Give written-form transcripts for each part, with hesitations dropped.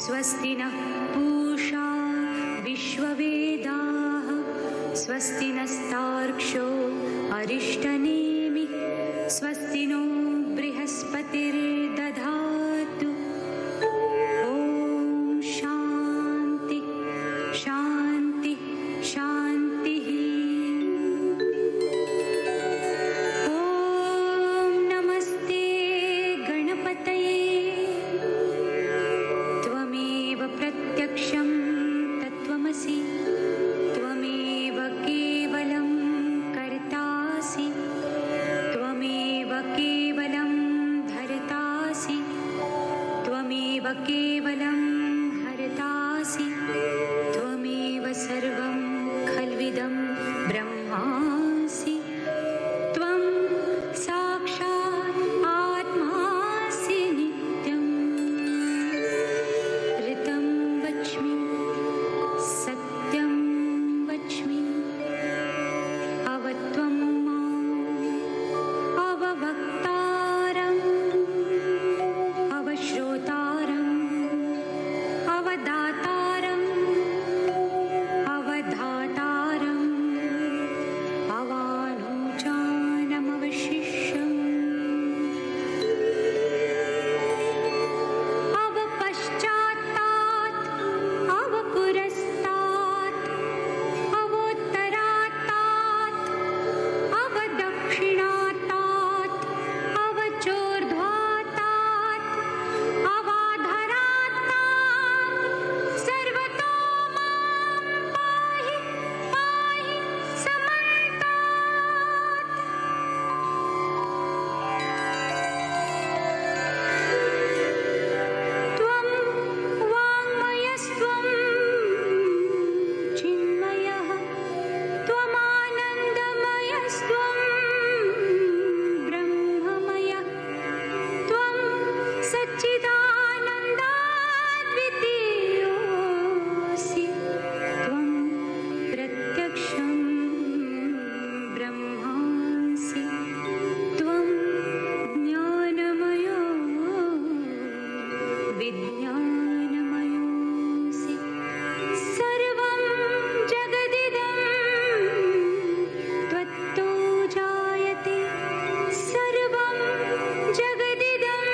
स्वस्ति नः पूषा विश्ववेदाः स्वस्ति नस्तार्क्ष्यो अरिष्टनेमिः स्वस्ति नो बृहस्पतिर्दधातु। ॐ शान्ति शान्ति शान्तिः। ॐ नमस्ते गणपतये। त्वमेव प्रत्यक्षं तत्त्वमसि त्वमेव केवलं कर्तासि त्वमेव केवलं धर्तासि त्वमेव केवलं हरतासि त्वमेव सर्वं खल्विदं ब्रह्मासि। त्वं साक्षात् आत्मासि नित्यम्। ऋतं वच्मि सत्यं वच्मि अवत्वं माम् अववक्तारम् अवश्रोतारम् अवदातारम् अवधातारम् अवानुजानमवशिष्यम् अवपश्चात्तात् अवपुरस्तात् अवोत्तरात्तात् अवदक्षिणात्तात् अवचोर्ध्वात्तात् अवाधरात्तात् सर्वतो मां पाहि पाहि समन्तात्। त्वं वाङ्मयस्त्वं चिन्मयः त्वमानन्दमयस्त्वं ब्रह्ममयः त्वं सच्चिदानन्दाद्वितीयोऽसि त्वं प्रत्यक्षं ब्रह्मासि त्वं ज्ञानमयो विज्ञानमयोऽसि। सर्वं जगदिदं त्वत्तो जायते सर्वं जगदिदं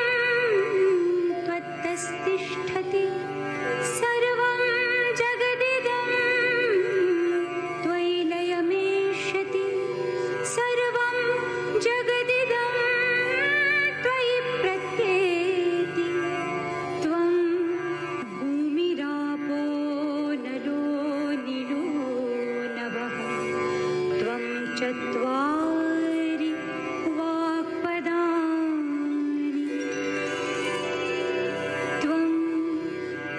त्वत्तस्तिष्ठति सर्वं जगदिदं त्वयि लयमेष्यति सर्वं जगदिदं त्वयि प्रत्येति। त्वं भूमिरापो नलो नीलो नभः त्वं चत्वारि वाक्पदानि। त्वं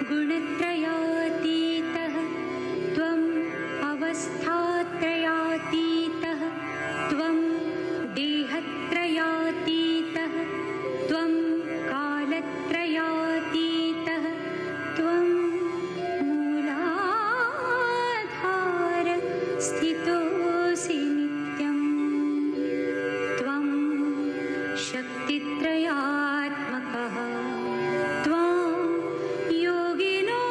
गुणत्रयातीतः त्वम् अवस्थात्रयातीतः त्वं देहत्रयातीतः त्वं कालत्रयातीतः त्वं मूलाधार स्थितोऽसि नित्यं। त्वं शक्तित्रयात्मकः त्वं योगिनो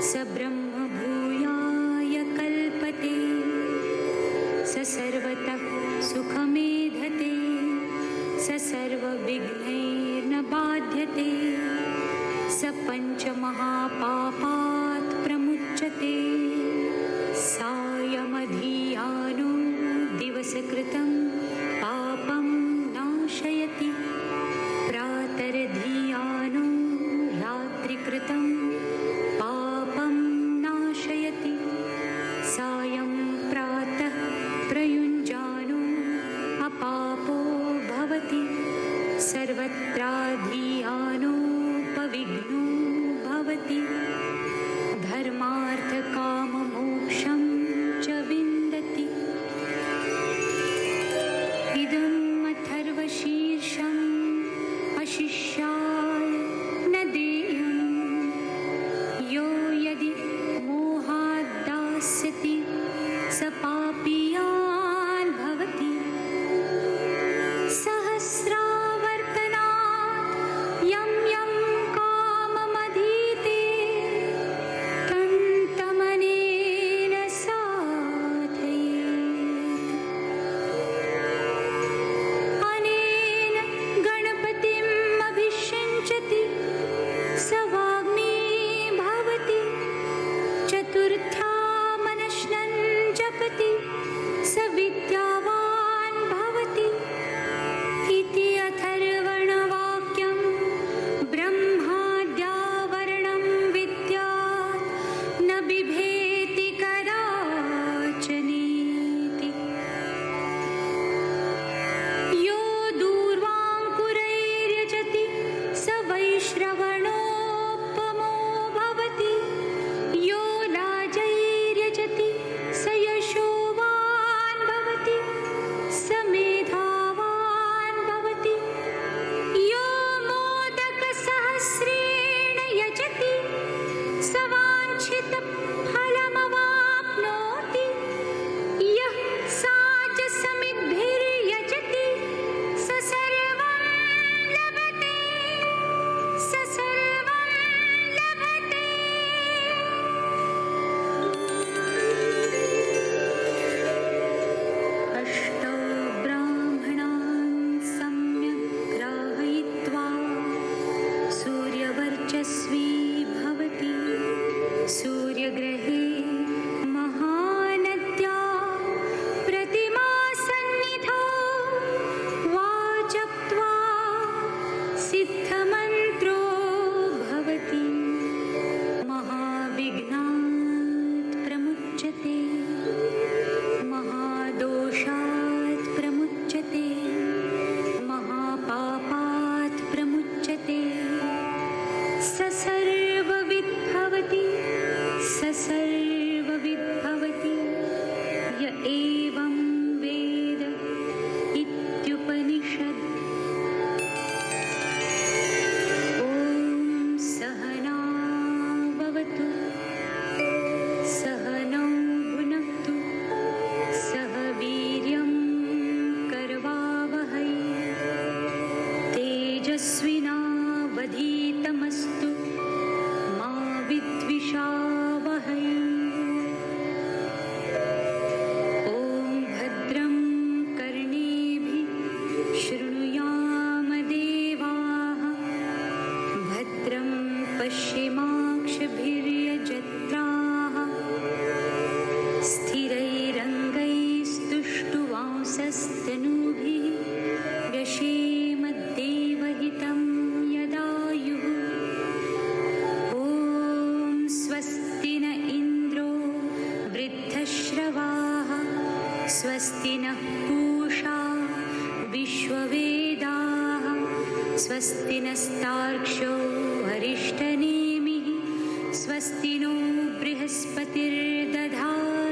स ब्रह्म भूयाय कल्पते स सर्वतः सुखमेधते स सर्वविघ्नैर्न बाध्यते स पञ्चमहापापात् प्रमुच्यते सायमधियानो दिवसकृतं पापं नाशयति प्रातर्धियानो रात्रिकृतं पापं नाशयति सायं प्रातः प्रयुञ्जानो अपापो भवति सर्वत्राधियानोपविघ्नो भवति धर्मार्थकाममोक्षं च विन्दति इदम् अथर्वशीर्षम् अशिष्याय न देयम् यो यदि मोहाद्दास्यति स पापीयान् भवति सहस्रावर्तनात् यं यं काममधीते तन्तमनेन साधयेत् अनेन गणपतिम् अभिषिञ्चति स वाग्मी भवति चतुर्थ्या मनश्नन् जपति स विद्यावान् भवति इति अथर्वणवाक्यं ब्रह्माद्यावरणं विद्यात् न बिभेति कदाचनीति यो दूर्वाङ्कुरैर्यजति स वैश्रवणोपमो भवति यो लाजैर्यजति स यशोवान् भवति स मेधावान् भवति यो मोदकसहस्रेण यजति स वाञ्छितफलमवाप्नोति यः साजसमिद्भिर्यजति स सर्वं लभते स सर्वं लभते अष्टौ ब्राह्मणान् सम्यक् ग्राहयित्वा सूर्यवर्चस्वी भवति सूर्यग्रहे महानद्या प्रतिमासन्निधौ वाजप्त्वा सिद्धमन्त्रो भवति महाविघ्नात् प्रमुच्यते महादोषात् प्रमुच्यते महापापात् प्रमुच्यते स सर्वविद् भवति स सर्वविद् भवति य एवं वेद इत्युपनिषद् ॐ सहना भवतु सहनौ भुनक्तु सह वीर्यं करवावहै तेजस्विनावधीतमस्तु मा विद्विषावहै ॐ भद्रं कर्णेभिः शृणुयाम देवाः भद्रं पश्येमाक्षभिर्यजत्राः स्थिरैरङ्गैस्तुष्टुवांसस्तनूभिः व्यशेमद्देवहितं यदायुः ॐ स्वस्ति न इन्द्रो वृद्धश्रवाः स्वस्ति नः पूषा विश्ववेदाः स्वस्ति नस्तार्क्ष्यो अरिष्टनेमिः स्वस्ति नो बृहस्पतिर्दधातु